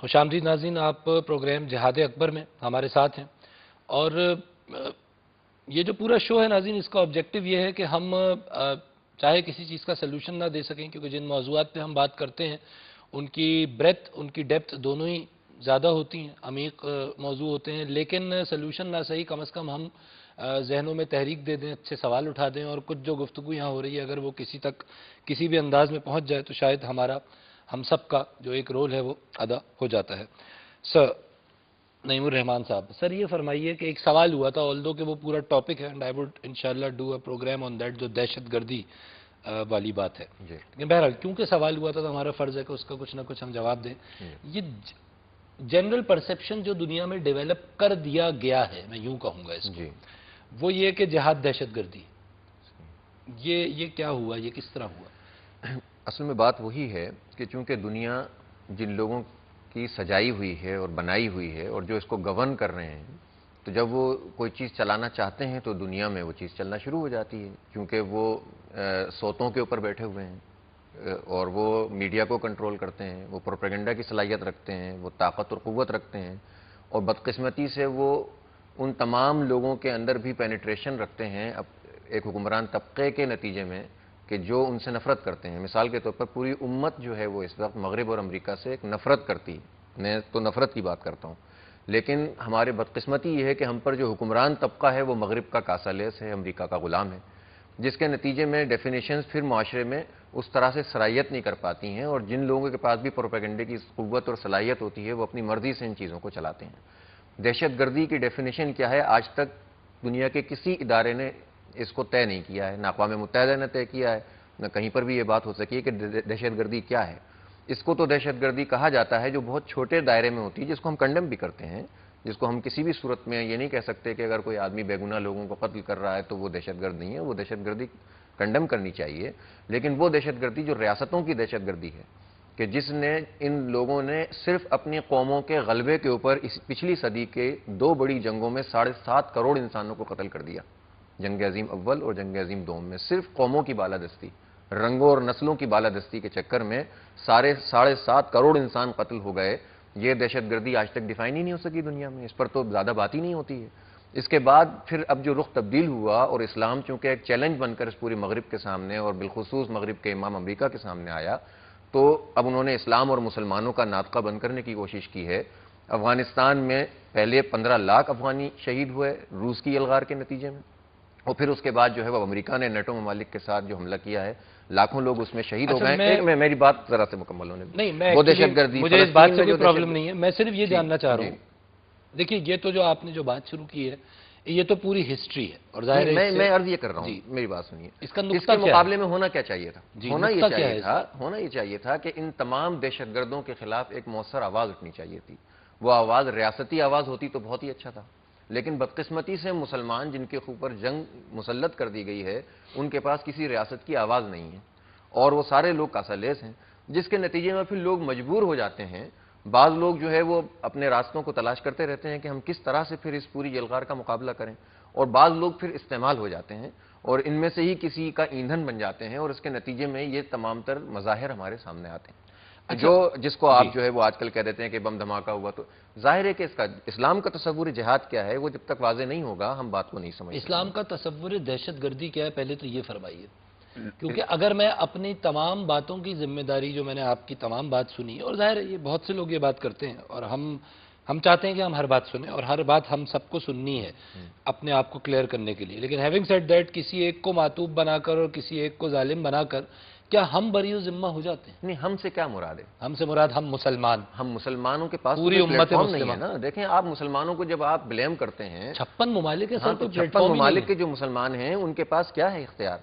خوش آمدید ناظرین، آپ پروگرام جہاد اکبر میں ہمارے ساتھ ہیں اور یہ جو پورا شو ہے ناظرین، اس کا آبجیکٹو یہ ہے کہ ہم چاہے کسی چیز کا سلوشن نہ دے سکیں، کیونکہ جن موضوعات پہ ہم بات کرتے ہیں ان کی بریتھ، ان کی ڈیپتھ دونوں ہی زیادہ ہوتی ہیں، عمیق موضوع ہوتے ہیں، لیکن سلوشن نہ صحیح کم از کم ہم ذہنوں میں تحریک دے دیں، اچھے سوال اٹھا دیں، اور کچھ جو گفتگو یہاں ہو رہی ہے اگر وہ کسی تک کسی بھی انداز میں پہنچ جائے تو شاید ہم سب کا جو ایک رول ہے وہ ادا ہو جاتا ہے۔ سر نعیم الرحمان صاحب، سر یہ فرمائیے کہ ایک سوال ہوا تھا، آلدو کہ وہ پورا ٹاپک ہے اینڈ آئی وڈ انشاءاللہ do a program on that, جو دہشت گردی والی بات ہے، لیکن بہرحال کیونکہ سوال ہوا تھا تو ہمارا فرض ہے کہ اس کا کچھ نہ کچھ ہم جواب دیں۔ یہ جنرل پرسیپشن جو دنیا میں ڈیولپ کر دیا گیا ہے، میں یوں کہوں گا اس کو، وہ یہ کہ جہاد دہشت گردی، یہ کیا ہوا، یہ کس طرح ہوا؟ اصل میں بات وہی ہے کہ چونکہ دنیا جن لوگوں کی سجائی ہوئی ہے اور بنائی ہوئی ہے اور جو اس کو گورن کر رہے ہیں، تو جب وہ کوئی چیز چلانا چاہتے ہیں تو دنیا میں وہ چیز چلنا شروع ہو جاتی ہے، کیونکہ وہ سوتوں کے اوپر بیٹھے ہوئے ہیں اور وہ میڈیا کو کنٹرول کرتے ہیں، وہ پروپیگنڈا کی صلاحیت رکھتے ہیں، وہ طاقت اور قوت رکھتے ہیں، اور بدقسمتی سے وہ ان تمام لوگوں کے اندر بھی پینیٹریشن رکھتے ہیں ایک حکمران طبقے کے نتیجے میں کہ جو ان سے نفرت کرتے ہیں۔ مثال کے طور پر پوری امت جو ہے وہ اس وقت مغرب اور امریکہ سے ایک نفرت کرتی ہے، میں تو نفرت کی بات کرتا ہوں، لیکن ہمارے بدقسمتی یہ ہے کہ ہم پر جو حکمران طبقہ ہے وہ مغرب کا کاسالیس ہے، امریکہ کا غلام ہے، جس کے نتیجے میں ڈیفینیشنز پھر معاشرے میں اس طرح سے سرائیت نہیں کر پاتی ہیں، اور جن لوگوں کے پاس بھی پروپیگنڈے کی قوت اور صلاحیت ہوتی ہے وہ اپنی مرضی سے ان چیزوں کو چلاتے ہیں۔ دہشت گردی کی ڈیفینیشن کیا ہے؟ آج تک دنیا کے کسی ادارے نے اس کو طے نہیں کیا ہے، نہ اقوام متحدہ نے طے کیا ہے، نہ کہیں پر بھی یہ بات ہو سکی ہے کہ دہشت گردی کیا ہے۔ اس کو تو دہشت گردی کہا جاتا ہے جو بہت چھوٹے دائرے میں ہوتی ہے، جس کو ہم کنڈم بھی کرتے ہیں، جس کو ہم کسی بھی صورت میں یہ نہیں کہہ سکتے کہ اگر کوئی آدمی بے گناہ لوگوں کو قتل کر رہا ہے تو وہ دہشت گرد نہیں ہے، وہ دہشت گردی کنڈم کرنی چاہیے، لیکن وہ دہشت گردی جو ریاستوں کی دہشت گردی ہے کہ جس نے ان لوگوں نے صرف اپنی قوموں کے غلبے کے اوپر اس پچھلی صدی کے 2 بڑی جنگوں میں 7.5 کروڑ انسانوں کو قتل کر دیا، جنگ عظیم اول اور جنگ عظیم دوم میں، صرف قوموں کی بالادستی، رنگوں اور نسلوں کی بالادستی کے چکر میں 7.5 کروڑ انسان قتل ہو گئے۔ یہ دہشت گردی آج تک ڈیفائن ہی نہیں ہو سکی دنیا میں، اس پر تو زیادہ بات ہی نہیں ہوتی ہے۔ اس کے بعد پھر اب جو رخ تبدیل ہوا اور اسلام چونکہ ایک چیلنج بن کر اس پوری مغرب کے سامنے اور بالخصوص مغرب کے امام امریکہ کے سامنے آیا، تو اب انہوں نے اسلام اور مسلمانوں کا ناطقہ بند کرنے کی کوشش کی ہے۔ افغانستان میں پہلے 15 لاکھ افغانی شہید ہوئے روس کی یلغار کے نتیجے میں، اور پھر اس کے بعد جو ہے وہ امریکہ نے نیٹو ممالک کے ساتھ جو حملہ کیا ہے، لاکھوں لوگ اس میں شہید ہو گئے۔ میری بات ذرا سے مکمل ہونے نہیں، وہ دہشت گردی، مجھے اس بات سے کوئی پرابلم نہیں ہے، میں صرف یہ جاننا چاہ رہا ہوں، دیکھیے یہ تو جو آپ نے جو بات شروع کی ہے یہ تو پوری ہسٹری ہے، اور ظاہر ہے میں عرض یہ کر رہا ہوں، میری بات سنیے، اس کے مقابلے میں ہونا کیا چاہیے تھا؟ ہونا یہ چاہیے تھا کہ ان تمام دہشت گردوں کے خلاف ایک مؤثر آواز اٹھنی چاہیے تھی۔ وہ آواز ریاستی آواز ہوتی تو بہت ہی اچھا تھا، لیکن بدقسمتی سے مسلمان جن کے اوپر جنگ مسلط کر دی گئی ہے ان کے پاس کسی ریاست کی آواز نہیں ہے، اور وہ سارے لوگ کاسالیس ہیں، جس کے نتیجے میں پھر لوگ مجبور ہو جاتے ہیں۔ بعض لوگ جو ہے وہ اپنے راستوں کو تلاش کرتے رہتے ہیں کہ ہم کس طرح سے پھر اس پوری یلغار کا مقابلہ کریں، اور بعض لوگ پھر استعمال ہو جاتے ہیں اور ان میں سے ہی کسی کا ایندھن بن جاتے ہیں، اور اس کے نتیجے میں یہ تمام تر مظاہر ہمارے سامنے آتے ہیں۔ جس کو آپ جو ہے وہ آج کل کہہ دیتے ہیں کہ بم دھماکہ ہوا، تو ظاہر ہے کہ اس کا اسلام کا تصور جہاد کیا ہے وہ جب تک واضح نہیں ہوگا ہم بات کو نہیں سمجھ سکتے۔ اسلام کا تصور دہشت گردی کیا ہے پہلے تو یہ فرمائیے، کیونکہ اگر میں اپنی تمام باتوں کی ذمہ داری جو میں نے آپ کی تمام بات سنی، اور ظاہر ہے یہ بہت سے لوگ یہ بات کرتے ہیں اور ہم چاہتے ہیں کہ ہم ہر بات سنیں اور ہر بات ہم سب کو سننی ہے اپنے آپ کو کلیئر کرنے کے لیے، لیکن ہیونگ سیڈ دیٹ کسی ایک کو معتوب بنا کر اور کسی ایک کو ظالم بنا کر کیا ہم بری و ذمہ ہو جاتے ہیں؟ نہیں، ہم سے کیا مراد ہے؟ ہم سے مراد ہم مسلمانوں کے پاس پوری امت نہیں ہے نا۔ دیکھیں آپ مسلمانوں کو جب آپ بلیم کرتے ہیں، 56 ممالک ہے سر، تو 56 ممالک کے جو مسلمان ہیں ان کے پاس کیا ہے اختیار؟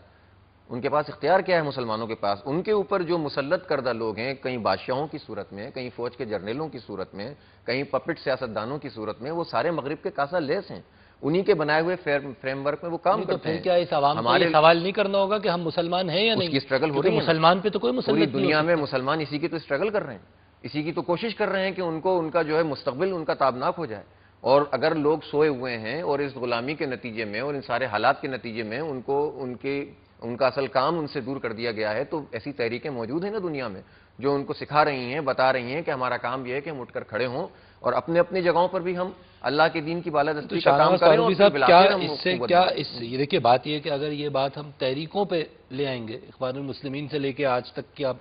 ان کے پاس اختیار کیا ہے مسلمانوں کے پاس؟ ان کے اوپر جو مسلط کردہ لوگ ہیں، کہیں بادشاہوں کی صورت میں، کہیں فوج کے جرنیلوں کی صورت میں، کہیں پپٹ سیاستدانوں کی صورت میں، وہ سارے مغرب کے کاسا لیس ہیں، انہی کے بنائے ہوئے فریم ورک میں وہ کام کرتے ہیں۔ تو کیا اس عوام کو یہ سوال نہیں کرنا ہوگا کہ ہم مسلمان ہیں یا نہیں؟ اس کی سٹرگل ہو رہی ہے، مسلمان پہ تو کوئی مسلط نہیں پوری دنیا میں مسلمان اسی کی تو سٹرگل کر رہے ہیں، اسی کی تو کوشش کر رہے ہیں کہ ان کا جو ہے مستقبل ان کا تابناک ہو جائے، اور اگر لوگ سوئے ہوئے ہیں اور اس غلامی کے نتیجے میں اور ان سارے حالات کے نتیجے میں ان کو ان کے ان کا اصل کام ان سے دور کر دیا گیا ہے. تو ایسی تحریکیں موجود ہیں نا دنیا میں جو ان کو سکھا رہی ہیں, بتا رہی ہیں کہ ہمارا کام یہ ہے کہ ہم اٹھ کر کھڑے ہوں اور اپنے اپنی جگہوں پر بھی ہم اللہ کے دین کی بالادستی کا کام کریں. اور صاحب کیا اس سے کیا یہ دیکھیے بات یہ ہے کہ اگر یہ بات ہم تحریکوں پہ لے آئیں گے, اخوان المسلمین سے لے کے آج تک کی آپ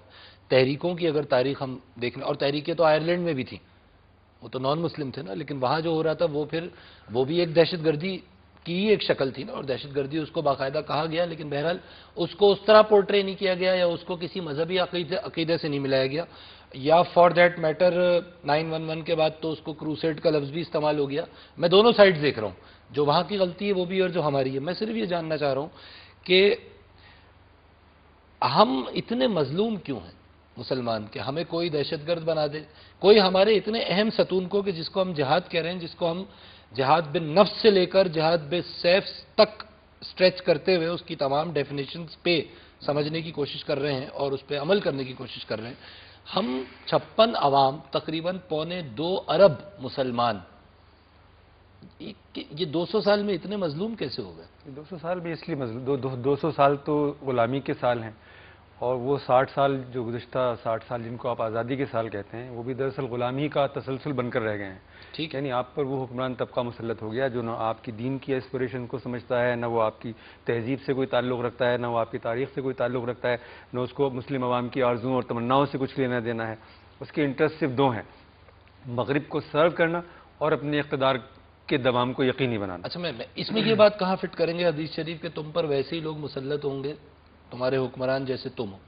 تحریکوں کی اگر تاریخ ہم دیکھیں, اور تحریکیں تو آئرلینڈ میں بھی تھیں, وہ تو نان مسلم تھے نا, لیکن وہاں جو ہو رہا تھا وہ پھر وہ بھی ایک دہشت گردی کی ہی ایک شکل تھی نا, اور دہشت گردی اس کو باقاعدہ کہا گیا, لیکن بہرحال اس کو اس طرح پورٹرے نہیں کیا گیا, یا اس کو کسی مذہبی عقیدے سے نہیں ملایا گیا, یا فار دیٹ میٹر 9/11 کے بعد تو اس کو کروسیڈ کا لفظ بھی استعمال ہو گیا. میں دونوں سائڈ دیکھ رہا ہوں, جو وہاں کی غلطی ہے وہ بھی اور جو ہماری ہے. میں صرف یہ جاننا چاہ رہا ہوں کہ ہم اتنے مظلوم کیوں ہیں مسلمان, کہ ہمیں کوئی دہشت گرد بنا دے, کوئی ہمارے اتنے اہم ستون کو کہ جس کو ہم جہاد کہہ رہے ہیں, جس کو ہم جہاد بن نفس سے لے کر جہاد بے سیف تک سٹریچ کرتے ہوئے اس کی تمام ڈیفینیشنز پہ سمجھنے کی کوشش کر رہے ہیں اور اس پہ عمل کرنے کی کوشش کر رہے ہیں. ہم 56 عوام, تقریباً 1.25 ارب مسلمان, یہ 200 سال میں اتنے مظلوم کیسے ہو گئے؟ 200 سال بھی اس لیے 200 سال تو غلامی کے سال ہیں, اور وہ 60 سال جو گزشتہ 60 سال جن کو آپ آزادی کے سال کہتے ہیں, وہ بھی دراصل غلامی کا تسلسل بن کر رہ گئے ہیں. ٹھیک, یعنی آپ پر وہ حکمران طبقہ مسلط ہو گیا جو نہ آپ کی دین کی ایسپریشن کو سمجھتا ہے, نہ وہ آپ کی تہذیب سے کوئی تعلق رکھتا ہے, نہ وہ آپ کی تاریخ سے کوئی تعلق رکھتا ہے, نہ اس کو مسلم عوام کی آرزوؤں اور تمناؤں سے کچھ لینا دینا ہے. اس کے انٹرسٹ صرف 2 ہیں, مغرب کو سرو کرنا اور اپنے اقتدار کے دوام کو یقینی بنانا. اچھا, میں اس میں یہ بات کہاں فٹ کریں گے حدیث شریف کہ تم پر ویسے ہی لوگ مسلط ہوں گے تمہارے حکمران جیسے تم ہو؟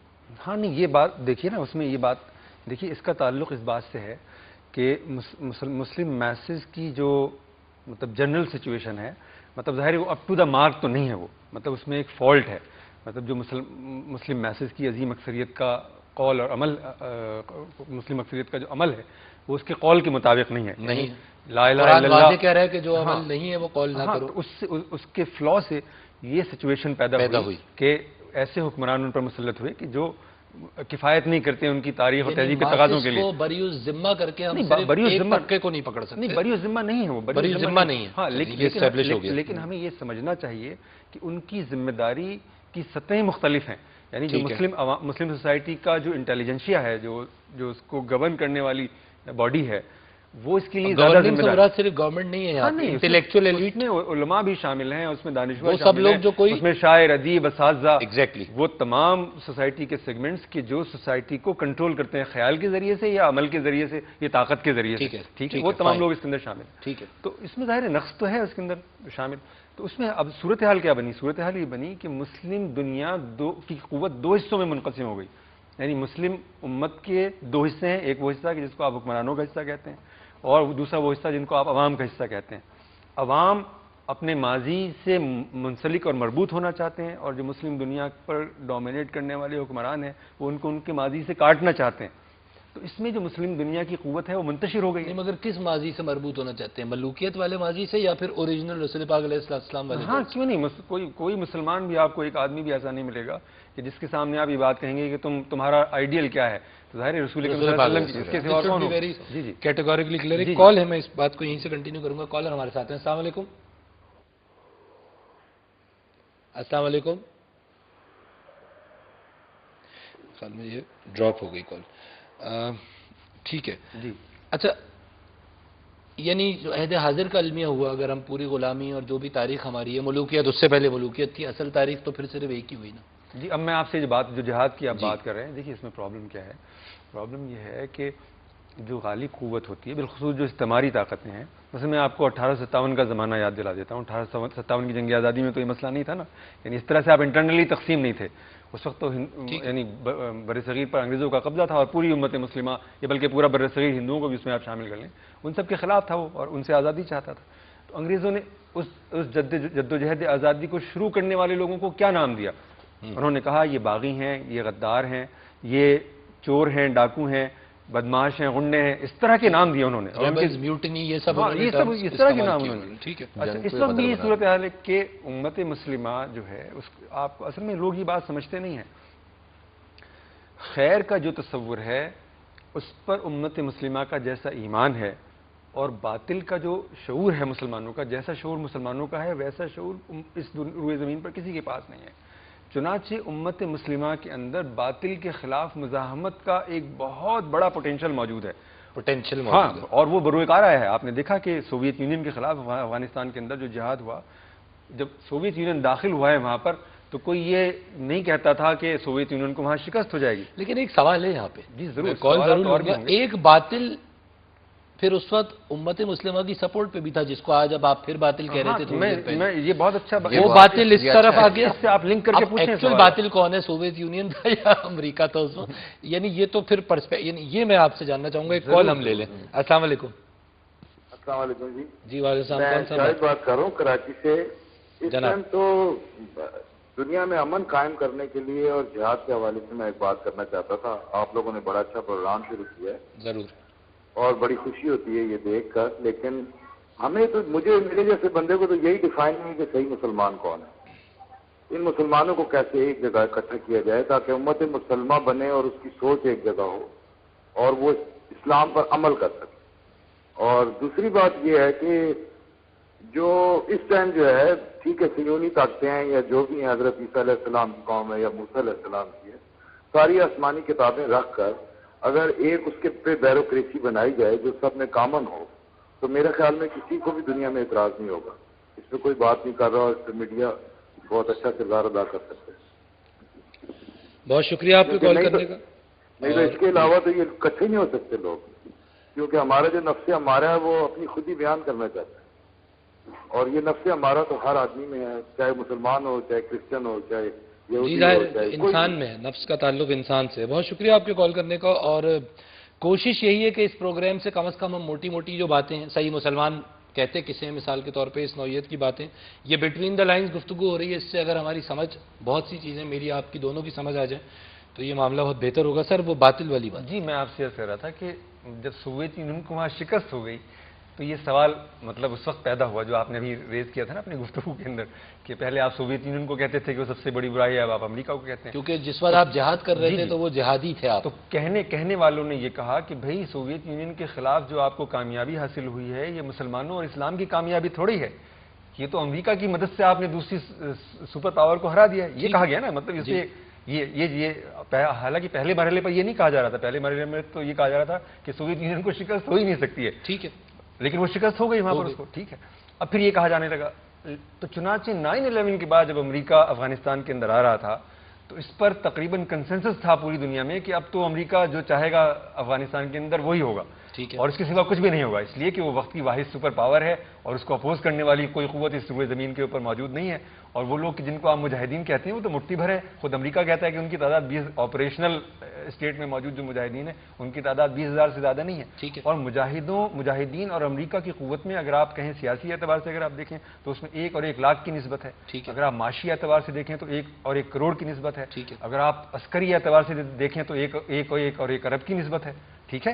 ہاں نہیں, یہ بات دیکھیے نا, اس میں یہ بات دیکھیے, اس کا تعلق اس بات سے ہے کہ مسلم میسز کی جو مطلب جنرل سچویشن ہے, مطلب ظاہر ہے وہ اپ ٹو دا مارک تو نہیں ہے, وہ مطلب اس میں ایک فالٹ ہے. مطلب جو مسلم میسز کی عظیم اکثریت کا قول اور عمل, مسلم اکثریت کا جو عمل ہے وہ اس کے قول کے مطابق نہیں ہے. نہیں, لا الہ الا اللہ واضح کہہ رہا ہے کہ جو عمل نہیں ہے وہ قول نہ کرو. اس کے فلا سے یہ سچویشن پیدا ہوئی کہ ایسے حکمران ان پر مسلط ہوئے کہ جو کفایت نہیں کرتے ان کی تاریخ اور تہذیب کے تقاضوں کے لیے. بری الذمہ کر کے ہم صرف ایک طبقے کو نہیں پکڑ سکتے. نہیں, بری الذمہ نہیں ہے وہ, بری الذمہ نہیں ہے. ہاں, لیکن ہمیں یہ سمجھنا چاہیے کہ ان کی ذمہ داری کی سطحیں مختلف ہیں. یعنی جو مسلم سوسائٹی کا جو انٹیلیجنشیا ہے, جو اس کو گورن کرنے والی باڈی ہے, وہ اس کے لیے زیادہ ذمہ دار. صرف گورنمنٹ نہیں ہے, یہاں انٹلیکچوئل ایلیٹ میں علماء بھی شامل ہیں, اس میں دانشور سب لوگ جو کوئی اس میں شاعر, ادیب, اساتذہ, ایگزیکٹلی وہ تمام سوسائٹی کے سیگمنٹس کے جو سوسائٹی کو کنٹرول کرتے ہیں خیال کے ذریعے سے یا عمل کے ذریعے سے یا طاقت کے ذریعے سے. ٹھیک ہے, وہ تمام لوگ اس کے اندر شامل ہیں. ٹھیک ہے, تو اس میں ظاہر نقص تو ہے اس کے اندر شامل. تو اس میں اب صورتحال کیا بنی؟ صورتحال یہ بنی کہ مسلم دنیا کی قوت 2 حصوں میں منقسم ہو گئی. یعنی مسلم امت کے 2 حصے ہیں, ایک وہ حصہ کہ جس کو آپ حکمرانوں کا حصہ کہتے ہیں, اور دوسرا وہ حصہ جن کو آپ عوام کا حصہ کہتے ہیں. عوام اپنے ماضی سے منسلک اور مربوط ہونا چاہتے ہیں, اور جو مسلم دنیا پر ڈومینیٹ کرنے والے حکمران ہیں وہ ان کو ان کے ماضی سے کاٹنا چاہتے ہیں. تو اس میں جو مسلم دنیا کی قوت ہے وہ منتشر ہو گئی ہے. مگر کس ماضی سے مربوط ہونا چاہتے ہیں؟ ملوکیت والے ماضی سے یا پھر اوریجنل رسول پاک علیہ السلام والے؟ ہاں, کیوں نہیں, کوئی مسلمان بھی آپ کو, ایک آدمی بھی ایسا نہیں ملے گا کہ جس کے سامنے آپ یہ بات کہیں گے کہ تمہارا آئیڈیل کیا ہے. تو ظاہر ہے رسول صلی اللہ علیہ وسلم, اس کے سوا کون ہو؟ جی جی, کیٹیگوریکلی کلیئر. کال ہے, میں اس بات کو یہیں سے کنٹینیو کروں گا. کالر ہمارے ساتھ ہیں. السلام علیکم. السلام علیکم. خیال میں یہ ڈراپ ہو گئی کال. ٹھیک ہے جی. اچھا, یعنی جو عہد حاضر کا المیہ ہوا, اگر ہم پوری غلامی اور جو بھی تاریخ ہماری ہے, ملوکیت اس سے پہلے ملوکیت تھی, اصل تاریخ تو پھر صرف ایک ہی ہوئی نا. جی, اب میں آپ سے جو جہاد کی آپ بات کر رہے ہیں, دیکھیے اس میں پرابلم کیا ہے. پرابلم یہ ہے کہ جو غالب قوت ہوتی ہے, بالخصوص جو استعماری طاقتیں ہیں, مثلا میں آپ کو 1857 کا زمانہ یاد دلا دیتا ہوں. 1857 کی جنگ آزادی میں تو یہ مسئلہ نہیں تھا نا, یعنی اس طرح سے آپ انٹرنلی تقسیم نہیں تھے اس وقت. تو یعنی برصغیر پر انگریزوں کا قبضہ تھا, اور پوری امت مسلمہ, یا بلکہ پورا برصغیر ہندوؤں کو بھی اس میں آپ شامل کر لیں, ان سب کے خلاف تھا وہ, اور ان سے آزادی چاہتا تھا. تو انگریزوں نے اس جدوجہد آزادی کو شروع کرنے والے لوگوں کو کیا نام دیا؟ انہوں نے کہا یہ باغی ہیں, یہ غدار ہیں, یہ چور ہیں, ڈاکو ہیں, بدماش ہیں, غنڈے ہیں, اس طرح کے نام دیے انہوں نے. میوٹنی, یہ سب اس طرح کے نام انہوں نے. ٹھیک ہے. اچھا, اس وقت بھی یہ صورتحال ہے کہ امت مسلمہ جو ہے, آپ اصل میں لوگ یہ بات سمجھتے نہیں ہیں. خیر کا جو تصور ہے اس پر امت مسلمہ کا جیسا ایمان ہے, اور باطل کا جو شعور ہے مسلمانوں کا, جیسا شعور مسلمانوں کا ہے ویسا شعور اس روئے زمین پر کسی کے پاس نہیں ہے. چنانچہ امت مسلمہ کے اندر باطل کے خلاف مزاحمت کا ایک بہت بڑا پوٹینشیل موجود ہے. پوٹینشیل ہاں، موجود ہے. اور وہ بروئے کار آیا ہے. آپ نے دیکھا کہ سوویت یونین کے خلاف افغانستان کے اندر جو جہاد ہوا، جب سوویت یونین داخل ہوا ہے وہاں پر، تو کوئی یہ نہیں کہتا تھا کہ سوویت یونین کو وہاں شکست ہو جائے گی. لیکن ایک سوال ہے یہاں پہ، جی ضرور، میں کال سوالات ضرور اور لوں بھی گا. ہوں گے. ایک باطل پھر اس وقت امت مسلمہ کی سپورٹ پہ بھی تھا، جس کو آج اب آپ پھر باطل کہہ رہے تھے تھوڑی دیر پہلے. میں یہ بہت اچھا یہ وہ بات- باطل اس یہ طرف اچھا آ ہے. گیا. اس سے آپ لنک کر کے پوچھیں ایکچوئل سوال. باطل کون ہے، سوویت یونین تھا یا امریکہ تھا اس وقت؟ یعنی یہ تو پھر یعنی یہ میں آپ سے جاننا چاہوں گا. ایک کال ہم لے لیں. السلام علیکم. السلام علیکم جی. جی وعلیکم السلام. میں کون سا شاہد بات کر رہا ہوں کراچی سے. اس جناب. ٹائم تو دنیا میں امن قائم کرنے کے لیے اور جہاد کے حوالے سے میں ایک بات کرنا چاہتا تھا. آپ لوگوں نے بڑا اچھا پروگرام شروع کیا ہے ضرور. اور بڑی خوشی ہوتی ہے یہ دیکھ کر، لیکن ہمیں تو میرے جیسے بندے کو تو یہی ڈیفائن نہیں کہ صحیح مسلمان کون ہے. ان مسلمانوں کو کیسے ایک جگہ اکٹھا کیا جائے تاکہ امت مسلمہ بنے اور اس کی سوچ ایک جگہ ہو اور وہ اسلام پر عمل کر سکے. اور دوسری بات یہ ہے کہ جو اس ٹائم جو ہے ٹھیک ہے صہیونی طاقتیں ہیں یا جو بھی ہیں، حضرت عیسیٰ علیہ السلام کی قوم ہے یا موسیٰ علیہ السلام کی ہے، ساری آسمانی کتابیں رکھ کر اگر ایک اس کے پہ بیوروکریسی بنائی جائے جو سب میں کامن ہو، تو میرے خیال میں کسی کو بھی دنیا میں اعتراض نہیں ہوگا. اس پہ کوئی بات نہیں کر رہا اور اس پہ میڈیا بہت اچھا کردار ادا کر سکتے ہیں. بہت شکریہ آپ کے کال نہیں تو- کرنے کا. نہیں تو اس کے علاوہ تو یہ اکٹھے نہیں ہو سکتے لوگ، کیونکہ ہمارا جو نفس ہمارا ہے وہ اپنی خود ہی بیان کرنا چاہتا ہے. اور یہ نفس ہمارا تو ہر آدمی میں ہے، چاہے مسلمان ہو، چاہے کرسچن ہو، چاہے جی یہودی ہو، ظاہر چاہے کوئی انسان میں ہے، نفس کا تعلق انسان سے. بہت شکریہ آپ کے کال کرنے کا. اور کوشش یہی ہے کہ اس پروگرام سے کم از کم ہم موٹی موٹی جو باتیں ہیں، صحیح مسلمان کہتے کسے ہیں مثال کے طور پہ، اس نوعیت کی باتیں، یہ بٹوین دا لائنز گفتگو ہو رہی ہے. اس سے اگر ہماری سمجھ بہت سی چیزیں میری آپ کی دونوں کی سمجھ آ جائیں تو یہ معاملہ بہت بہتر ہوگا. سر وہ باطل والی بات. جی میں آپ سے یہ کہہ رہا تھا کہ جب سوویت یونین کو وہاں شکست ہو گئی تو یہ سوال مطلب اس وقت پیدا ہوا جو آپ نے ابھی ریز کیا تھا نا اپنی گفتگو کے اندر، کہ پہلے آپ سوویت یونین کو کہتے تھے کہ وہ سب سے بڑی برائی ہے، اب آپ امریکہ کو کہتے ہیں. کیونکہ جس وقت آپ جہاد کر رہے جی تھے جی. تو وہ جہادی تھے آپ. تو کہنے والوں نے یہ کہا کہ بھئی سوویت یونین کے خلاف جو آپ کو کامیابی حاصل ہوئی ہے یہ مسلمانوں اور اسلام کی کامیابی تھوڑی ہے، یہ تو امریکہ کی مدد سے آپ نے دوسری سپر پاور کو ہرا دیا ہے. یہ کہا گیا نا، مطلب اس سے یہ حالانکہ پہلے مرحلے پر یہ نہیں کہا جا رہا تھا. پہلے مرحلے میں تو یہ کہا جا رہا تھا کہ سوویت یونین کو شکست ہو ہی نہیں سکتی ہے. ٹھیک ہے، لیکن وہ شکست ہو گئی وہاں پر اس کو. ٹھیک ہے، اب پھر یہ کہا جانے لگا. تو چنانچہ 9/11 کے بعد جب امریکہ افغانستان کے اندر آ رہا تھا تو اس پر تقریباً کنسنسس تھا پوری دنیا میں کہ اب تو امریکہ جو چاہے گا افغانستان کے اندر وہی ہوگا، ٹھیک ہے. اور اس کے سوا کچھ بھی نہیں ہوگا، اس لیے کہ وہ وقت کی واحد سپر پاور ہے اور اس کو اپوز کرنے والی کوئی قوت اس روئے زمین کے اوپر موجود نہیں ہے. اور وہ لوگ جن کو آپ مجاہدین کہتے ہیں وہ تو مٹھی بھر ہے. خود امریکہ کہتا ہے کہ ان کی تعداد 20 آپریشنل اسٹیٹ میں موجود جو مجاہدین ہیں ان کی تعداد 20,000 سے زیادہ نہیں ہے. ٹھیک ہے. اور مجاہدین اور امریکہ کی قوت میں اگر آپ کہیں سیاسی اعتبار سے اگر آپ دیکھیں تو اس میں 1 اور 1 لاکھ کی نسبت ہے. ٹھیک ہے. اگر آپ معاشی اعتبار سے دیکھیں تو 1 اور 1 کروڑ کی نسبت ہے. ٹھیک ہے. اگر آپ عسکری اعتبار سے دیکھیں تو 1 اور 1 ارب کی نسبت ہے. ٹھیک ہے.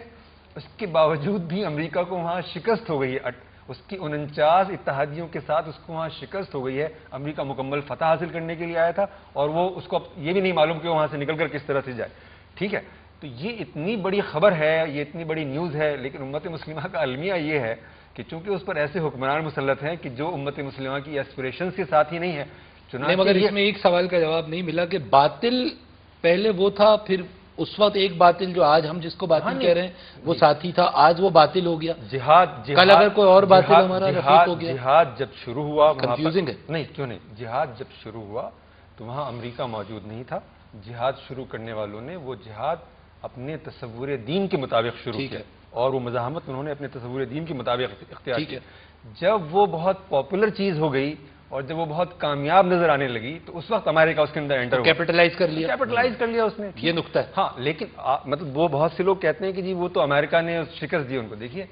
اس کے باوجود بھی امریکہ کو وہاں شکست ہو گئی ہے. اس کی 49 اتحادیوں کے ساتھ اس کو وہاں شکست ہو گئی ہے. امریکہ مکمل فتح حاصل کرنے کے لیے آیا تھا اور وہ اس کو یہ بھی نہیں معلوم کہ وہاں سے نکل کر کس طرح سے جائے. ٹھیک ہے. تو یہ اتنی بڑی خبر ہے، یہ اتنی بڑی نیوز ہے، لیکن امت مسلمہ کا المیہ یہ ہے کہ چونکہ اس پر ایسے حکمران مسلط ہیں کہ جو امت مسلمہ کی ایسپریشنز کے ساتھ ہی نہیں ہے. نہیں، مگر اس میں ایک سوال کا جواب نہیں ملا کہ باطل پہلے وہ تھا، پھر اس وقت ایک باطل جو آج ہم جس کو باطل کہہ رہے ہیں وہ ساتھی تھا، آج وہ باطل ہو گیا. کل اگر کوئی اور باطل ہمارا رفیق ہو گیا. جہاد جب شروع ہوا کنفیوزنگ ہے. نہیں کیوں نہیں، جہاد جب شروع ہوا تو وہاں امریکہ موجود نہیں تھا. جہاد شروع کرنے والوں نے وہ جہاد اپنے تصور دین کے مطابق شروع کیا اور وہ مزاحمت انہوں نے اپنے تصور دین کے مطابق اختیار کی. جب وہ بہت پاپولر چیز ہو گئی اور جب وہ بہت کامیاب نظر آنے لگی تو اس وقت امریکہ اس کے اندر انٹر کیپٹلائز کر لیا اس نے. یہ نقطہ ہے. ہاں لیکن مطلب وہ بہت سے لوگ کہتے ہیں کہ جی وہ تو امریکہ نے شکست دی ان کو. دیکھیے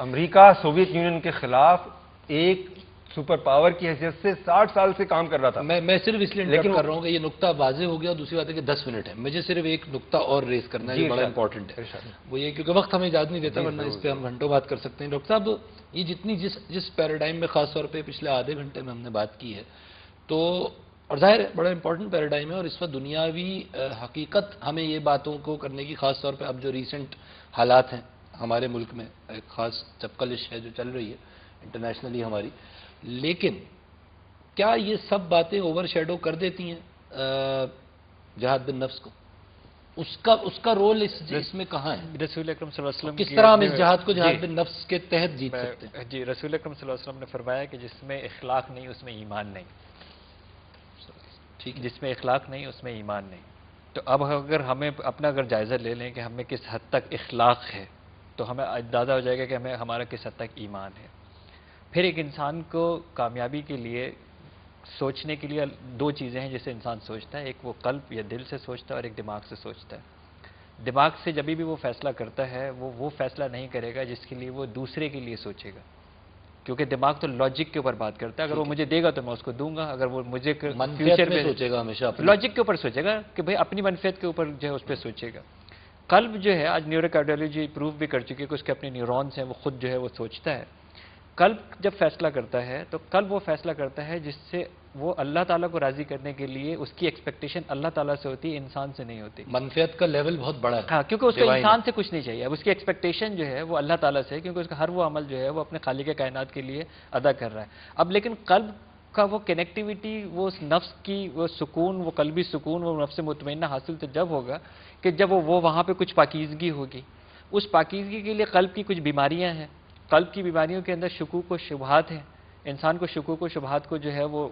امریکہ سوویت یونین کے خلاف ایک سپر پاور کی حیثیت سے 60 سال سے کام کر رہا تھا. میں صرف اس لیے لیکن کر رہا ہوں کہ یہ نقطہ واضح ہو گیا. دوسری بات ہے کہ 10 منٹ ہے، مجھے صرف ایک نقطہ اور ریز کرنا ہے جو بڑا امپورٹنٹ ہے. وہ یہ کیونکہ وقت ہمیں اجازت نہیں دیتا ورنہ اس پہ ہم گھنٹوں بات کر سکتے ہیں. ڈاکٹر صاحب یہ جتنی جس پیراڈائم میں خاص طور پہ پچھلے آدھے گھنٹے میں ہم نے بات کی ہے تو اور ظاہر ہے بڑا امپورٹنٹ پیراڈائم ہے اور اس وقت دنیاوی حقیقت ہمیں یہ باتوں کو کرنے کی خاص طور پہ اب جو ریسنٹ حالات ہیں ہمارے ملک میں ایک خاص چپکلش ہے جو چل رہی ہے انٹرنیشنلی ہماری، لیکن کیا یہ سب باتیں اوور شیڈو کر دیتی ہیں جہاد بن نفس کو؟ اس کا رول اس میں کہاں ہے؟ رسول اکرم صلی اللہ علیہ وسلم کس طرح ہم اس جہاد کو جہاد بن نفس کے تحت جیت سکتے ہیں؟ جی، رسول اکرم صلی اللہ علیہ وسلم نے فرمایا کہ جس میں اخلاق نہیں اس میں ایمان نہیں. ٹھیک ہے. جس میں اخلاق نہیں اس میں ایمان نہیں. تو اب اگر ہمیں اپنا اگر جائزہ لے لیں کہ ہمیں کس حد تک اخلاق ہے تو ہمیں اندازہ ہو جائے گا کہ ہمارا کس حد تک ایمان ہے. پھر ایک انسان کو کامیابی کے لیے سوچنے کے لیے دو چیزیں ہیں جسے انسان سوچتا ہے. ایک وہ قلب یا دل سے سوچتا ہے اور ایک دماغ سے سوچتا ہے. دماغ سے جب بھی وہ فیصلہ کرتا ہے وہ فیصلہ نہیں کرے گا جس کے لیے وہ دوسرے کے لیے سوچے گا، کیونکہ دماغ تو لاجک کے اوپر بات کرتا ہے. اگر وہ مجھے دے گا تو میں اس کو دوں گا، اگر وہ مجھے فیوچر میں سوچے گا ہمیشہ لاجک کے اوپر سوچے گا کہ بھئی اپنی منفعت کے اوپر جو ہے اس پہ سوچے گا. قلب جو ہے آج نیورو کارڈیالوجی پروف بھی کر چکی ہے کہ اس کے اپنے نیورونز ہیں، وہ خود جو ہے وہ سوچتا ہے. قلب جب فیصلہ کرتا ہے تو قلب وہ فیصلہ کرتا ہے جس سے وہ اللہ تعالیٰ کو راضی کرنے کے لیے اس کی ایکسپیکٹیشن اللہ تعالیٰ سے ہوتی ہے، انسان سے نہیں ہوتی. منفعت کا لیول بہت بڑا ہے. ہاں، کیونکہ اس کو انسان سے کچھ نہیں چاہیے. اب اس کی ایکسپیکٹیشن جو ہے وہ اللہ تعالیٰ سے ہے، کیونکہ اس کا ہر وہ عمل جو ہے وہ اپنے خالق کائنات کے لیے ادا کر رہا ہے. اب لیکن قلب کا وہ کنیکٹیوٹی، وہ اس نفس کی وہ سکون، وہ قلبی سکون، وہ نفس مطمئنہ حاصل تو جب ہوگا کہ جب وہ وہاں پہ کچھ پاکیزگی ہوگی. اس پاکیزگی کے لیے قلب کی کچھ بیماریاں ہیں. قلب کی بیماریوں کے اندر شکوک و شبہات ہیں. انسان کو شکوک و شبہات کو جو ہے وہ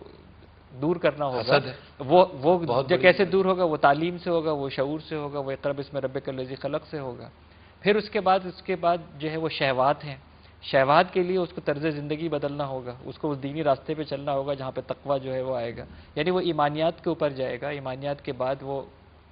دور کرنا ہوگا. وہ کیسے دور ہوگا؟ وہ تعلیم سے ہوگا، وہ شعور سے ہوگا، وہ اقرب اسم ربک الذی خلق سے ہوگا. پھر اس کے بعد جو ہے وہ شہوات ہیں. شہوات کے لیے اس کو طرز زندگی بدلنا ہوگا، اس کو اس دینی راستے پہ چلنا ہوگا جہاں پہ تقویٰ جو ہے وہ آئے گا. یعنی وہ ایمانیات کے اوپر جائے گا. ایمانیات کے بعد وہ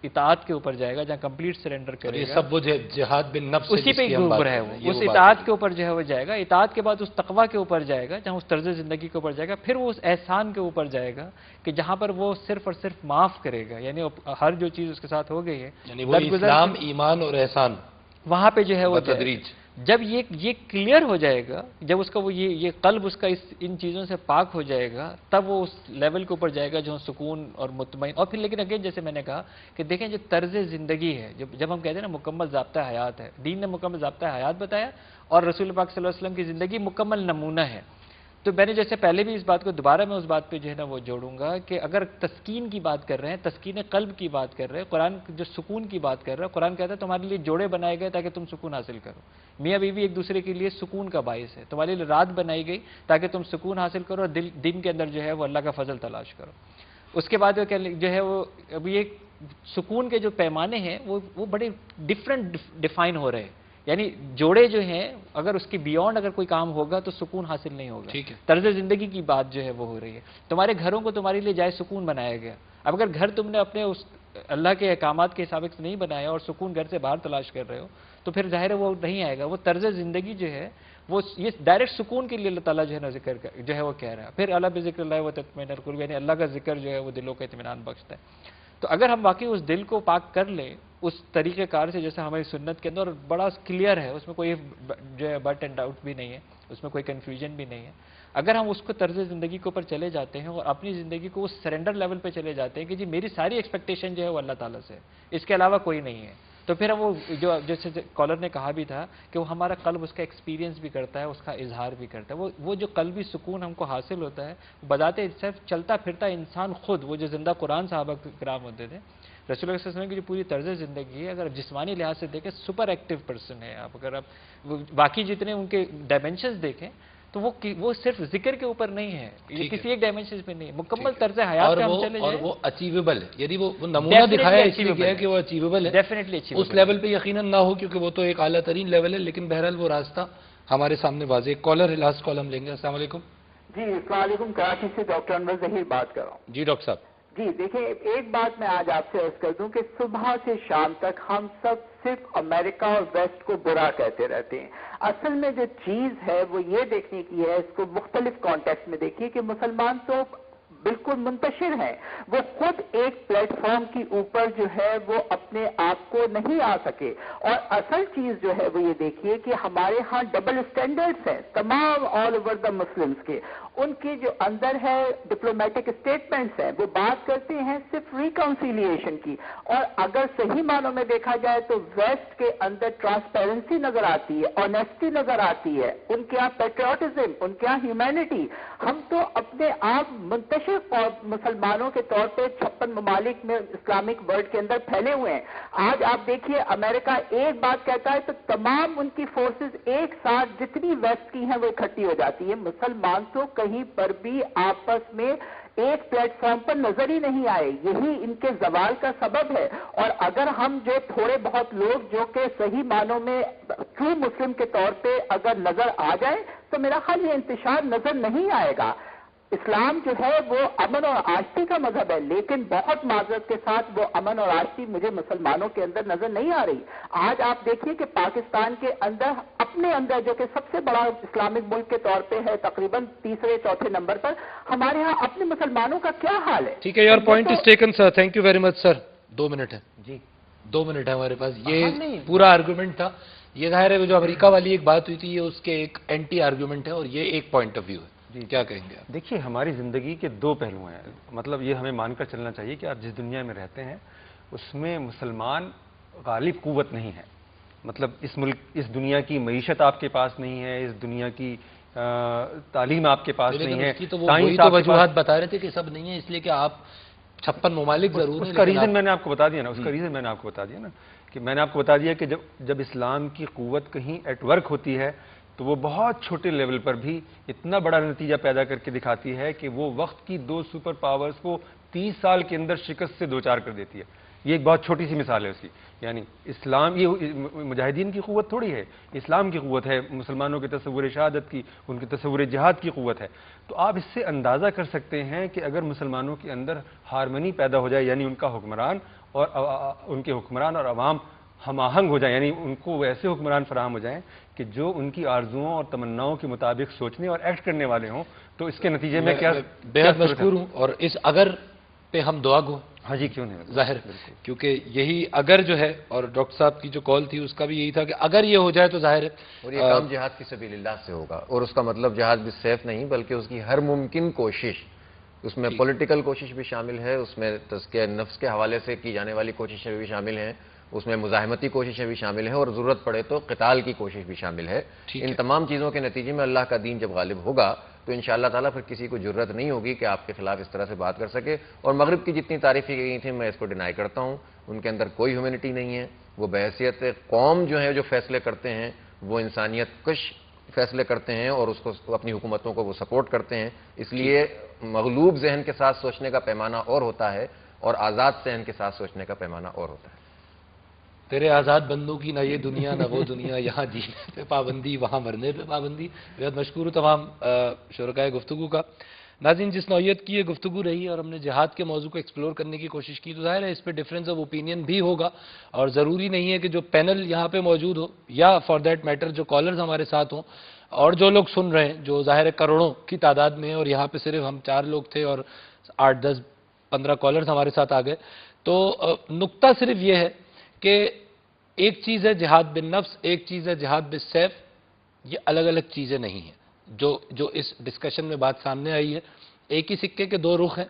اطاعت کے اوپر جائے گا جہاں کمپلیٹ سرنڈر کرے گا. یہ سب وہ جہاد بن نفس اسی پہ اوپر ہے. وہ اس اطاعت کے اوپر جو ہے وہ جائے گا. اطاعت کے بعد اس تقویٰ کے اوپر جائے گا جہاں اس طرز زندگی کے اوپر جائے گا. پھر وہ اس احسان کے اوپر جائے گا کہ جہاں پر وہ صرف اور صرف معاف کرے گا. یعنی ہر جو چیز اس کے ساتھ ہو گئی ہے، یعنی وہ اسلام، ایمان اور احسان وہاں پہ جو ہے وہ تدریج. جب یہ کلیئر ہو جائے گا، جب اس کا وہ یہ قلب اس کا ان چیزوں سے پاک ہو جائے گا، تب وہ اس لیول کے اوپر جائے گا جو سکون اور مطمئن. اور پھر لیکن اگین جیسے میں نے کہا کہ دیکھیں جو طرز زندگی ہے، جب ہم کہتے ہیں نا مکمل ضابطہ حیات ہے، دین نے مکمل ضابطہ حیات بتایا اور رسول پاک صلی اللہ علیہ وسلم کی زندگی مکمل نمونہ ہے. تو میں نے جیسے پہلے بھی اس بات کو دوبارہ میں اس بات پہ جو ہے نا وہ جوڑوں گا کہ اگر تسکین کی بات کر رہے ہیں، تسکین قلب کی بات کر رہے ہیں، قرآن جو سکون کی بات کر رہا ہے، قرآن کہتا ہے تمہارے لیے جوڑے بنائے گئے تاکہ تم سکون حاصل کرو. میاں بیوی ایک دوسرے کے لیے سکون کا باعث ہے. تمہارے لیے رات بنائی گئی تاکہ تم سکون حاصل کرو اور دن کے اندر جو ہے وہ اللہ کا فضل تلاش کرو. اس کے بعد جو ہے وہ ابھی ایک سکون کے جو پیمانے ہیں وہ بڑے ڈفرینٹ ڈیفائن ہو رہے ہیں. یعنی جوڑے جو ہیں اگر اس کے بیونڈ اگر کوئی کام ہوگا تو سکون حاصل نہیں ہوگا. طرز زندگی کی بات جو ہے وہ ہو رہی ہے. تمہارے گھروں کو تمہارے لیے جائے سکون بنایا گیا. اب اگر گھر تم نے اپنے اس اللہ کے احکامات کے حساب سے نہیں بنایا اور سکون گھر سے باہر تلاش کر رہے ہو تو پھر ظاہر ہے وہ نہیں آئے گا. وہ طرز زندگی جو ہے وہ یہ ڈائریکٹ سکون کے لیے اللہ تعالیٰ جو ہے نا ذکر جو ہے وہ کہہ رہا ہے. پھر اللہ بذکر اللہ و تطمئن القلوب، یعنی اللہ کا ذکر جو ہے وہ دلوں کو اطمینان بخشتا ہے. تو اگر ہم واقعی اس دل کو پاک کر لیں اس طریقہ کار سے جیسے ہماری سنت کے اندر بڑا کلیئر ہے، اس میں کوئی جو ہے بٹ اینڈ ڈاؤٹ بھی نہیں ہے، اس میں کوئی کنفیوژن بھی نہیں ہے. اگر ہم اس کو طرز زندگی کے اوپر چلے جاتے ہیں اور اپنی زندگی کو اس سرنڈر لیول پہ چلے جاتے ہیں کہ جی میری ساری ایکسپیکٹیشن جو ہے وہ اللہ تعالیٰ سے ہے، اس کے علاوہ کوئی نہیں ہے، تو پھر وہ جو جیسے کالر نے کہا بھی تھا کہ وہ ہمارا قلب اس کا ایکسپیرینس بھی کرتا ہے، اس کا اظہار بھی کرتا ہے. وہ جو قلبی سکون ہم کو حاصل ہوتا ہے بذات صرف چلتا پھرتا انسان خود، وہ جو زندہ قرآن صحابہ کرام ہوتے تھے، رسول اللہ صلی اللہ علیہ وسلم کی جو پوری طرز زندگی ہے، اگر جسمانی لحاظ سے دیکھیں سپر ایکٹیو پرسن ہے. اگر آپ باقی جتنے ان کے ڈائمینشنز دیکھیں تو وہ صرف ذکر کے اوپر نہیں ہے، یہ کسی ایک ڈائمینشن پہ نہیں ہے، مکمل طرز حیات پہ ہم چلے جائیں. اور وہ اچیویبل ہے، یعنی وہ نمونہ دکھایا اس لیے گیا کہ وہ اچیویبل ہے. ڈیفینیٹلی اچیویبل اس لیول پہ یقیناً نہ ہو کیونکہ وہ تو ایک اعلیٰ ترین لیول ہے، لیکن بہرحال وہ راستہ ہمارے سامنے واضح. کالر لاسٹ کال ہم لیں گے. السلام علیکم. جی السلام علیکم، کراچی سے ڈاکٹر انور ظہیر بات کر رہا ہوں. جی ڈاکٹر صاحب. جی دیکھیں ایک بات میں آج آپ سے عرض کر دوں کہ صبح سے شام تک ہم سب صرف امریکہ اور ویسٹ کو برا کہتے رہتے ہیں. اصل میں جو چیز ہے وہ یہ دیکھنے کی ہے، اس کو مختلف کانٹیکسٹ میں دیکھیے کہ مسلمان تو بالکل منتشر ہیں، وہ خود ایک پلیٹ فارم کی اوپر جو ہے وہ اپنے آپ کو نہیں آ سکے. اور اصل چیز جو ہے وہ یہ دیکھیے کہ ہمارے ہاں ڈبل اسٹینڈرڈز ہیں تمام آل اوور دا مسلمز کے. ان کی جو اندر ہے ڈپلومیٹک اسٹیٹمنٹس ہیں وہ بات کرتے ہیں صرف ریکنسیلیشن کی، اور اگر صحیح معنوں میں دیکھا جائے تو ویسٹ کے اندر ٹرانسپیرنسی نظر آتی ہے، آنیسٹی نظر آتی ہے، ان کے یہاں پیٹریوٹزم، ان کے یہاں ہیومینٹی. ہم تو اپنے آپ منتشر مسلمانوں کے طور پہ 56 ممالک میں اسلامک ورلڈ کے اندر پھیلے ہوئے ہیں. آج آپ دیکھیے امریکہ ایک بات کہتا ہے تو تمام ان کی فورسز ایک ساتھ جتنی ویسٹ کی ہیں وہ اکٹھی ہو جاتی ہے. مسلمان تو کہیں پر بھی آپس میں ایک پلیٹ فارم پر نظر ہی نہیں آئے، یہی ان کے زوال کا سبب ہے. اور اگر ہم جو تھوڑے بہت لوگ جو کہ صحیح معنوں میں ٹرو مسلم کے طور پہ اگر نظر آ جائے تو میرا خیال یہ انتشار نظر نہیں آئے گا. اسلام جو ہے وہ امن اور آشتی کا مذہب ہے، لیکن بہت معذرت کے ساتھ وہ امن اور آشتی مجھے مسلمانوں کے اندر نظر نہیں آ رہی. آج آپ دیکھیے کہ پاکستان کے اندر اپنے اندر جو کہ سب سے بڑا اسلامک ملک کے طور پہ ہے تقریباً تیسرے چوتھے نمبر پر، ہمارے ہاں اپنے مسلمانوں کا کیا حال ہے؟ ٹھیک ہے، your point is taken sir, thank you very much sir. 2 minute ہے جی 2 منٹ ہے ہمارے پاس. یہ پورا آرگومنٹ تھا. یہ ظاہر ہے جو امریکہ والی ایک بات ہوئی تھی یہ اس کے ایک اینٹی آرگومنٹ ہے اور یہ ایک پوائنٹ آف ویو ہے. جی کیا کہیں گے آپ؟ دیکھیے ہماری زندگی کے 2 پہلو ہیں، مطلب یہ ہمیں مان کر چلنا چاہیے کہ آپ جس دنیا میں رہتے ہیں اس میں مسلمان غالب قوت نہیں ہے. مطلب اس ملک، اس دنیا کی معیشت آپ کے پاس نہیں ہے، اس دنیا کی تعلیم آپ کے پاس نہیں ہے. وہی تو وجوہات بتا رہے تھے کہ سب نہیں ہے، اس لیے کہ آپ 56 ممالک ضرور ہیں. اس کا ریزن میں نے آپ کو بتا دیا نا، اس کا ریزن میں نے آپ کو بتا دیا نا کہ میں نے آپ کو بتا دیا کہ جب اسلام کی قوت کہیں ایٹ ورک ہوتی ہے تو وہ بہت چھوٹے لیول پر بھی اتنا بڑا نتیجہ پیدا کر کے دکھاتی ہے کہ وہ وقت کی 2 سپر پاورز کو 30 سال کے اندر شکست سے دوچار کر دیتی ہے. یہ ایک بہت چھوٹی سی مثال ہے اس کی. یعنی اسلام، یہ مجاہدین کی قوت تھوڑی ہے، اسلام کی قوت ہے، مسلمانوں کے تصور شہادت کی، ان کے تصور جہاد کی قوت ہے. تو آپ اس سے اندازہ کر سکتے ہیں کہ اگر مسلمانوں کے اندر ہارمنی پیدا ہو جائے، یعنی ان کا حکمران اور ان کے حکمران اور عوام ہم آہنگ ہو جائیں، یعنی ان کو ویسے حکمران فراہم ہو جائیں کہ جو ان کی آرزوؤں اور تمناؤں کے مطابق سوچنے اور ایکٹ کرنے والے ہوں، تو اس کے نتیجے میں کیا بے حد مشکور ہوں. اور اس اگر پہ ہم دعا گو. ہاں جی کیوں نہیں، ظاہر کیونکہ یہی اگر جو ہے، اور ڈاکٹر صاحب کی جو کال تھی اس کا بھی یہی تھا کہ اگر یہ ہو جائے تو ظاہر ہے اور یہ کام جہاد فی سبیل اللہ سے ہوگا. اور اس کا مطلب جہاد بالسیف نہیں بلکہ اس کی ہر ممکن کوشش، اس میں پولیٹیکل کوشش بھی شامل ہے، اس میں تزکیہ نفس کے حوالے سے کی جانے والی کوششیں بھی شامل ہیں، اس میں مزاحمتی کوششیں بھی شامل ہیں، اور ضرورت پڑے تو قتال کی کوشش بھی شامل ہے. ان تمام چیزوں کے نتیجے میں اللہ کا دین جب غالب ہوگا تو انشاءاللہ تعالیٰ پھر کسی کو جرت نہیں ہوگی کہ آپ کے خلاف اس طرح سے بات کر سکے. اور مغرب کی جتنی تعریفیں کی گئی تھیں میں اس کو ڈینائی کرتا ہوں. ان کے اندر کوئی ہیومینٹی نہیں ہے. وہ بحیثیت قوم جو ہے جو فیصلے کرتے ہیں وہ انسانیت کش فیصلے کرتے ہیں اور اس کو اپنی حکومتوں کو وہ سپورٹ کرتے ہیں. اس لیے مغلوب ذہن کے ساتھ سوچنے کا پیمانہ اور ہوتا ہے اور آزاد ذہن کے ساتھ سوچنے کا پیمانہ اور ہوتا ہے. تیرے آزاد بندوں کی نہ یہ دنیا نہ وہ دنیا، یہاں جینے پہ پابندی وہاں مرنے پہ پابندی. بہت مشکور ہوں تمام شرکائے گفتگو کا. ناظرین، جس نوعیت کی یہ گفتگو رہی اور ہم نے جہاد کے موضوع کو ایکسپلور کرنے کی کوشش کی تو ظاہر ہے اس پہ ڈفرینس آف اوپینین بھی ہوگا، اور ضروری نہیں ہے کہ جو پینل یہاں پہ موجود ہو یا فار دیٹ میٹر جو کالرز ہمارے ساتھ ہوں اور جو لوگ سن رہے ہیں، جو ظاہر ہے کروڑوں کی تعداد میں ہیں، اور یہاں پہ صرف ہم 4 لوگ تھے اور 8 10 15 کالرز ہمارے ساتھ آ گئے. تو نقطہ صرف یہ ہے کہ ایک چیز ہے جہاد بالنفس، ایک چیز ہے جہاد بالسیف. یہ الگ الگ چیزیں نہیں ہیں. جو اس ڈسکشن میں بات سامنے آئی ہے، ایک ہی سکے کے 2 رخ ہیں،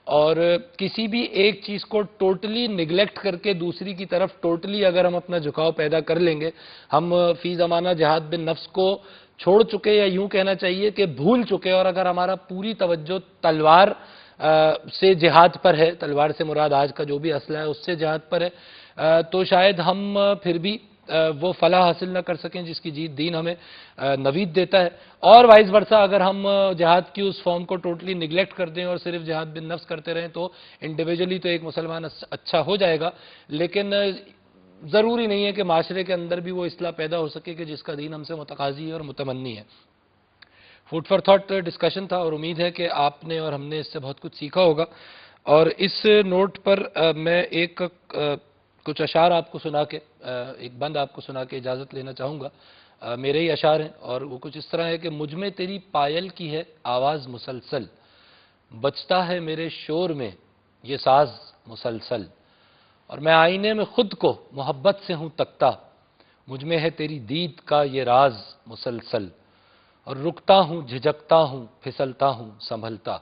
اور کسی بھی ایک چیز کو ٹوٹلی نگلیکٹ کر کے دوسری کی طرف ٹوٹلی اگر ہم اپنا جھکاؤ پیدا کر لیں گے، ہم فی زمانہ جہاد بالنفس کو چھوڑ چکے، یا یوں کہنا چاہیے کہ بھول چکے، اور اگر ہمارا پوری توجہ تلوار سے جہاد پر ہے، تلوار سے مراد آج کا جو بھی اسلحہ ہے اس سے جہاد پر ہے، تو شاید ہم پھر بھی وہ فلاح حاصل نہ کر سکیں جس کی جیت دین ہمیں نوید دیتا ہے. اور وائس ورثہ اگر ہم جہاد کی اس فارم کو ٹوٹلی نگلیکٹ کر دیں اور صرف جہاد بالنفس کرتے رہیں تو انڈیویجولی تو ایک مسلمان اچھا ہو جائے گا، لیکن ضروری نہیں ہے کہ معاشرے کے اندر بھی وہ اصلاح پیدا ہو سکے کہ جس کا دین ہم سے متقاضی ہے اور متمنی ہے. فوڈ فار تھاٹ ڈسکشن تھا، اور امید ہے کہ آپ نے اور ہم نے اس سے بہت کچھ سیکھا ہوگا. اور اس نوٹ پر میں کچھ اشعار آپ کو سنا کے، ایک بند آپ کو سنا کے اجازت لینا چاہوں گا. میرے ہی اشعار ہیں اور وہ کچھ اس طرح ہے کہ مجھ میں تیری پائل کی ہے آواز مسلسل، بجتا ہے میرے شور میں یہ ساز مسلسل، اور میں آئینے میں خود کو محبت سے ہوں تکتا، مجھ میں ہے تیری دید کا یہ راز مسلسل، اور رکتا ہوں جھجکتا ہوں پھسلتا ہوں سنبھلتا،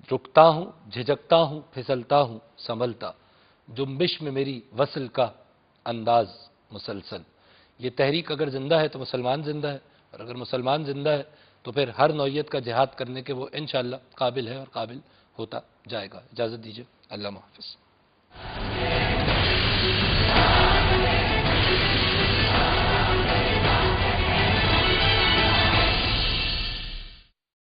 رکتا ہوں جھجکتا ہوں پھسلتا ہوں سنبھلتا، جنبش میں میری وصل کا انداز مسلسل۔ یہ تحریک اگر زندہ ہے تو مسلمان زندہ ہے، اور اگر مسلمان زندہ ہے تو پھر ہر نوعیت کا جہاد کرنے کے وہ انشاءاللہ قابل ہے اور قابل ہوتا جائے گا۔ اجازت دیجیے، اللہ حافظ۔